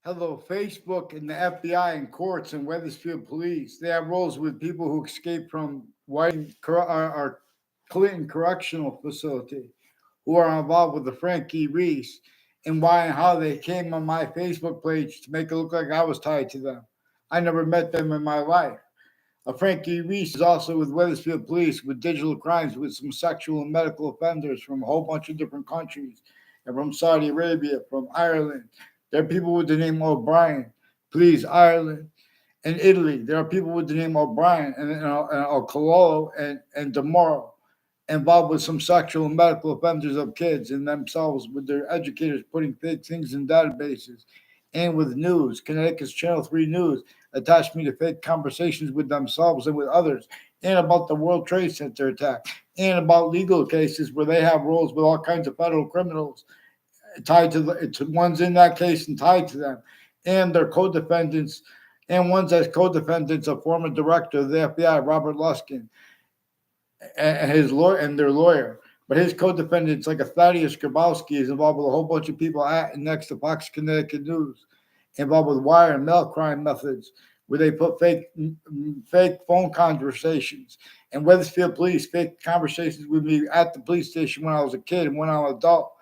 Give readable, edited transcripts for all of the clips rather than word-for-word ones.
Hello, Facebook and the FBI and courts and Wethersfield police. They have roles with people who escaped from our Clinton Correctional Facility, who are involved with the Frankie Reese, and why and how they came on my Facebook page to make it look like I was tied to them. I never met them in my life. Frankie Reese is also with Wethersfield Police with digital crimes with some sexual and medical offenders from a whole bunch of different countries, and from Saudi Arabia, from Ireland. There are people with the name O'Brien, please, Ireland, and Italy. There are people with the name O'Brien and Cololo and Demoro involved with some sexual and medical offenders of kids and themselves with their educators putting fake things in databases. And with news, Connecticut's Channel 3 News attached me to fake conversations with themselves and with others, and about the World Trade Center attack, and about legal cases where they have roles with all kinds of federal criminals tied to ones in that case and tied to them, and their co-defendants, and ones as co-defendants of former director of the FBI, Robert Luskin, and his lawyer and their lawyer. But his co-defendants, like a Thaddeus Grabowski, is involved with a whole bunch of people at and next to Fox Connecticut News, involved with wire and mail crime methods, where they put fake phone conversations. And Wethersfield Police fake conversations with me at the police station when I was a kid and when I was an adult.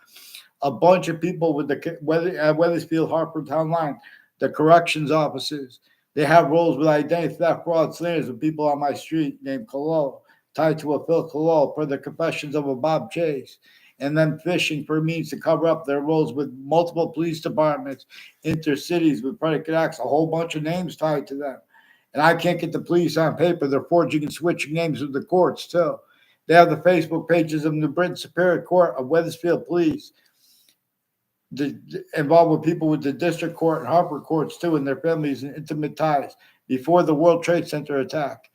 A bunch of people with the Wethersfield Harper Town Line, the corrections officers. They have roles with identity theft, fraud, slanders with people on my street named Cololo, tied to a Phil Cololo for the confessions of a Bob Chase, and then fishing for means to cover up their roles with multiple police departments, intercities with predicate acts, a whole bunch of names tied to them. And I can't get the police on paper. They're forging and switching names with the courts, too. They have the Facebook pages of New Britain Superior Court of Wethersfield Police, involved with people with the district court and Harper courts too, and their families and intimate ties before the World Trade Center attack.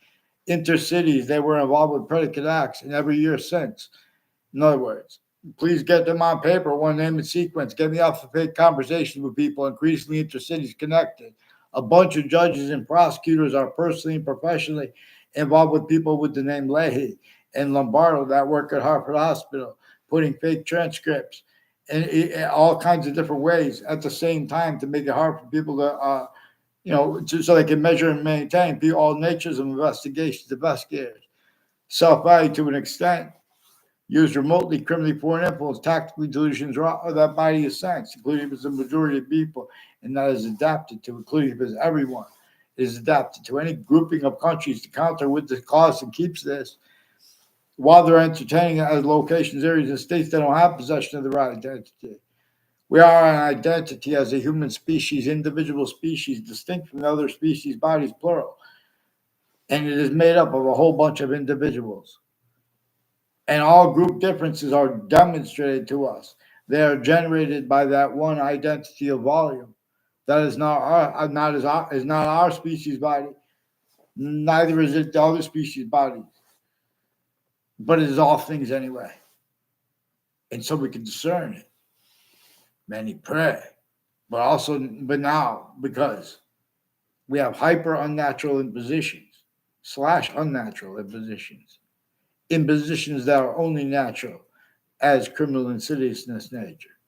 Intercities, they were involved with predicate acts, and every year since. In other words, please get them on paper, one name and sequence. Get me off the fake conversations with people, increasingly intercities connected. A bunch of judges and prosecutors are personally and professionally involved with people with the name Leahy and Lombardo that work at Hartford Hospital, putting fake transcripts in all kinds of different ways at the same time to make it hard for people to, so they can measure and maintain all natures of investigators. Self-value to an extent, use remotely criminally foreign influence, tactically delusions, or that body of sense, including if it's a majority of people, and that is adapted to, including if it's everyone, is adapted to any grouping of countries to counter with the cause and keeps this, while they're entertaining it as locations, areas, and states that don't have possession of their identity. We are an identity as a human species, individual species, distinct from the other species, bodies, plural. And it is made up of a whole bunch of individuals. And all group differences are demonstrated to us. They are generated by that one identity of volume. That is not our species body. Neither is it the other species body. But it is all things anyway. And so we can discern it. Many pray. But now, because we have hyper unnatural impositions / unnatural impositions that are only natural as criminal insidiousness nature.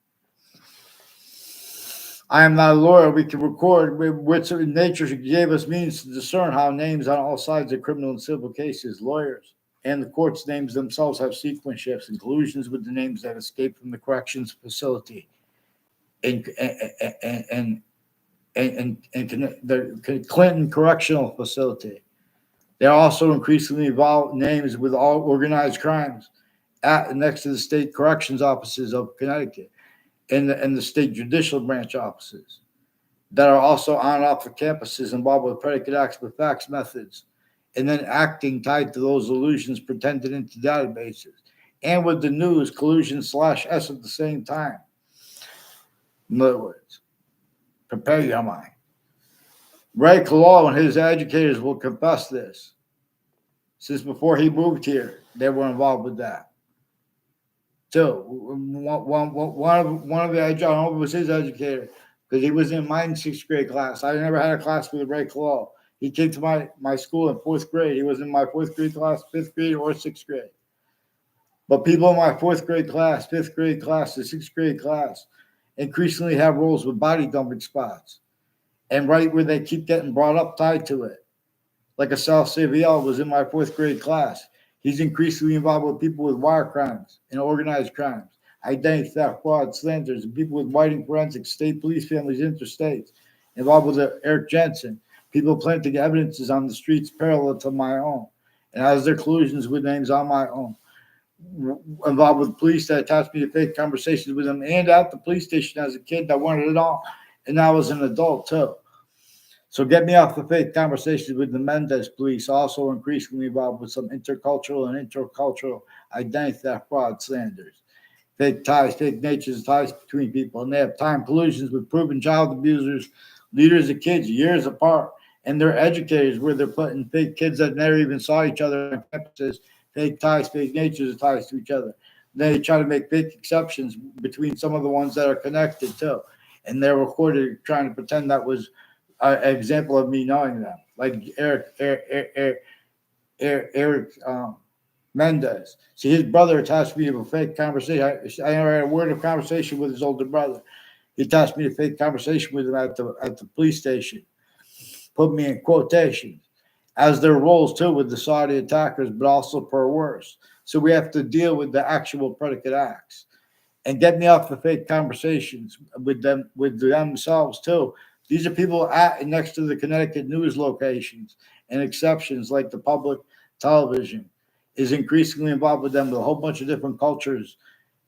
I am not a lawyer. We can record which nature gave us means to discern how names on all sides of criminal and civil cases, lawyers, and the court's names themselves have sequence shifts and collusions with the names that escape from the corrections facility and the Clinton Correctional Facility. They are also increasingly involved names with all organized crimes at and next to the state corrections offices of Connecticut and the state judicial branch offices that are also on and off the campuses involved with predicate acts with fax methods, and then acting tied to those illusions pretended into databases, and with the news collusion /S at the same time. In other words, prepare your mind. Ray Cololo and his educators will confess this. Since before he moved here, they were involved with that. So one of the, I don't know if it was his educator, because he was in my 6th grade class. I never had a class with Ray Cololo. He came to my school in 4th grade. He was in my 4th grade class, 5th grade, or 6th grade. But people in my 4th grade class, 5th grade class, the 6th grade class increasingly have roles with body dumping spots. and right where they keep getting brought up tied to it. Like a South CVL was in my fourth grade class. He's increasingly involved with people with wire crimes and organized crimes, identity theft, fraud, slanders, and people with whiting forensics, state police families, interstates. Involved with Eric Jensen, people planting evidences on the streets parallel to my own, and has their collusions with names on my own. Involved with police that attached me to fake conversations with them, and at the police station as a kid that wanted it all, and now as an adult too. So get me off the fake conversations with the Mendez police, also increasingly involved with some intercultural and intercultural identity theft, fraud, slanders, fake ties, fake natures, ties between people, and they have time collusions with proven child abusers, leaders of kids years apart, and they're educators where they're putting fake kids that never even saw each other on campuses, fake ties, fake natures, ties to each other. They try to make fake exceptions between some of the ones that are connected too, and they're recorded trying to pretend that was an example of me knowing them, like Eric Mendez. See, his brother attached me to a fake conversation. I never had a word of conversation with his older brother. He attached me to a fake conversation with him at the police station. Put me in quotations, as their roles too with the Saudi attackers, but also for worse. So we have to deal with the actual predicate acts and get me off the fake conversations with themselves too. These are people at and next to the Connecticut news locations, and exceptions like the public television is increasingly involved with them with a whole bunch of different cultures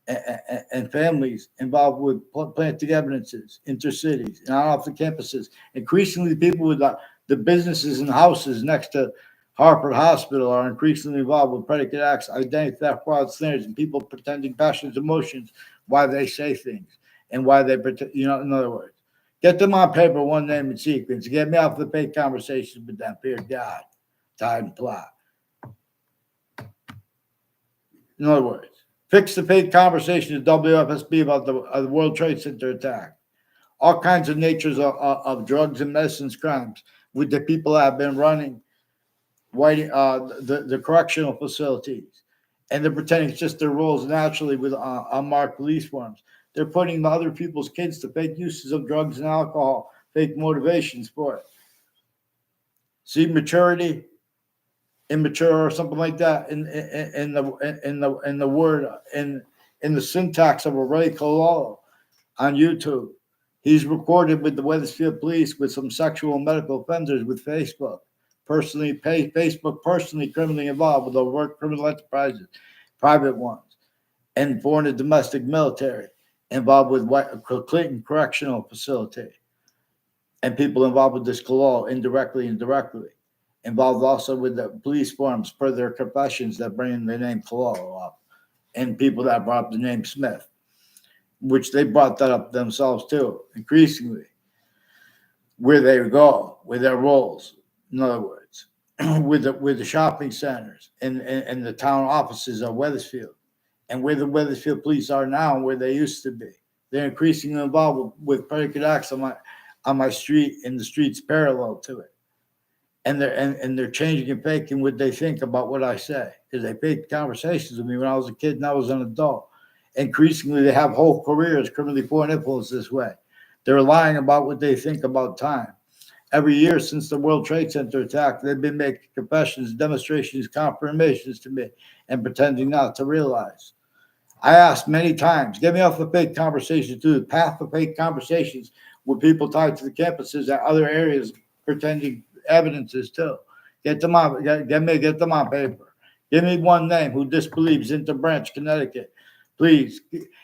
and families involved with planting evidences, intercities, and on off the campuses. Increasingly, people with the businesses and houses next to Hartford Hospital are increasingly involved with predicate acts, identity theft, fraud, slanders, and people pretending passions, emotions, why they say things, and why they pretend, in other words. Get them on paper, one name and sequence. Get me off the fake conversations with them. Fear God, time and plot. In other words, fix the fake conversations of WFSB about the World Trade Center attack. All kinds of natures of drugs and medicines crimes with the people that have been running the correctional facilities. And they're pretending it's just their roles naturally with unmarked police forms. They're putting other people's kids to fake uses of drugs and alcohol, fake motivations for it. See, maturity, immature, or something like that in the word in the syntax of a Ray Cololo on YouTube. He's recorded with the Wethersfield police with some sexual and medical offenders with Facebook. Facebook personally criminally involved with overt criminal enterprises, private ones, and foreign and domestic military involved with Clinton Correctional Facility, and people involved with this law indirectly and directly, involved also with the police forms per their confessions that bring the name Cololo up, and people that brought up the name Smith, which they brought that up themselves too, increasingly, where they go with their roles. In other words, with the shopping centers and the town offices of Wethersfield, and where the Wethersfield police are now and where they used to be. They're increasingly involved with predicate acts on my street, in the streets parallel to it. And they're changing and faking what they think about what I say. Because they faked conversations with me when I was a kid and I was an adult. Increasingly, they have whole careers criminally foreign influence this way. They're lying about what they think about time. Every year since the World Trade Center attack, they've been making confessions, demonstrations, confirmations to me, and pretending not to realize. I asked many times, get me off the fake conversations, to the path of fake conversations with people tied to the campuses and other areas, pretending evidences too. Get them on paper. Give me one name who disbelieves into Branch, Connecticut, please,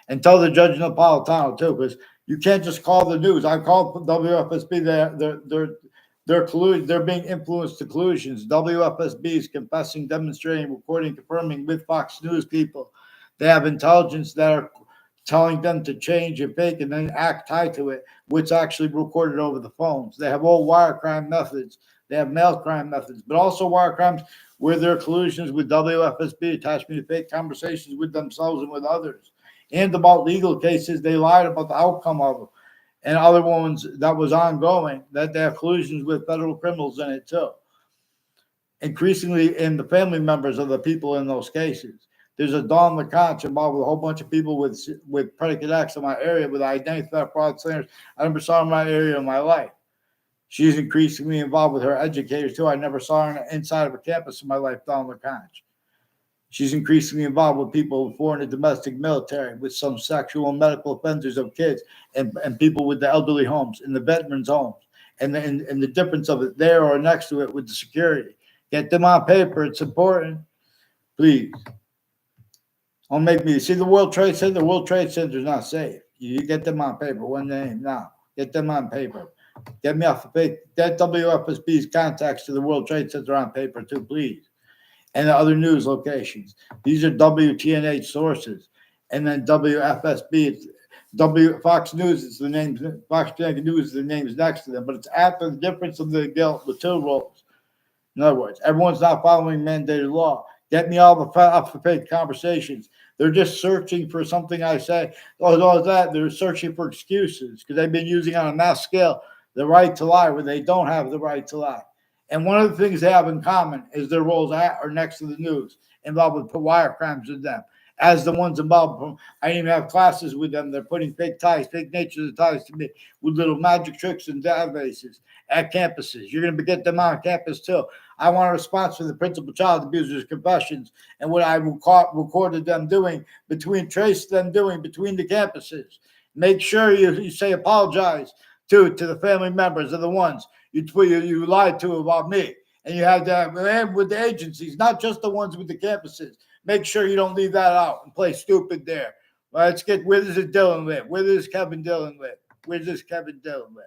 and tell the judge Napolitano too, because you can't just call the news. I called WFSB. They're colluding. They're being influenced to collusions. WFSB is confessing, demonstrating, recording, confirming with Fox News people. They have intelligence that are telling them to change and fake and then act tied to it, which actually recorded over the phones. They have all wire crime methods. They have mail crime methods, but also wire crimes where there are collusions with WFSB, attachment to fake conversations with themselves and with others. And about legal cases, they lied about the outcome of them. And other ones that was ongoing, that they have collusions with federal criminals in it too. Increasingly in the family members of the people in those cases. There's a Don LeConte involved with a whole bunch of people with predicate acts in my area with identity theft, fraud, slanders. I never saw in my area in my life. She's increasingly involved with her educators too. I never saw her inside of a campus in my life down the college. She's increasingly involved with people who are in the domestic military, with some sexual and medical offenders of kids, and people with the elderly homes, and the veterans' homes, and the difference of it there or next to it with the security. Get them on paper. It's important. Please. Don't make me see the World Trade Center. The World Trade Center is not safe. You get them on paper. One name now. Get them on paper. Get me off the paper. Get WFSB's contacts to the World Trade Center on paper too, please. And the other news locations. These are WTNH sources. And then WFSB, Fox News is the name. Fox News is the names next to them, but it's after the difference of the two roles. In other words, everyone's not following mandated law. Get me off the fake conversations. They're just searching for something I say. All that they're searching for excuses because they've been using on a mass scale the right to lie where they don't have the right to lie. And one of the things they have in common is their roles at or next to the news, involved with wire crimes with them. As the ones involved, I even have classes with them. They're putting fake natures of ties to me with little magic tricks and databases at campuses. You're going to get them on campus too. I want a response from the principal child abuser's confessions and what I recorded them doing traced them doing between the campuses. Make sure you say apologize to the family members of the ones you lied to about me. And you have that with the agencies, not just the ones with the campuses. Make sure you don't leave that out and play stupid there. Let's get, where does Dylan live? Where does Kevin Dillon live? Where does Kevin Dillon live?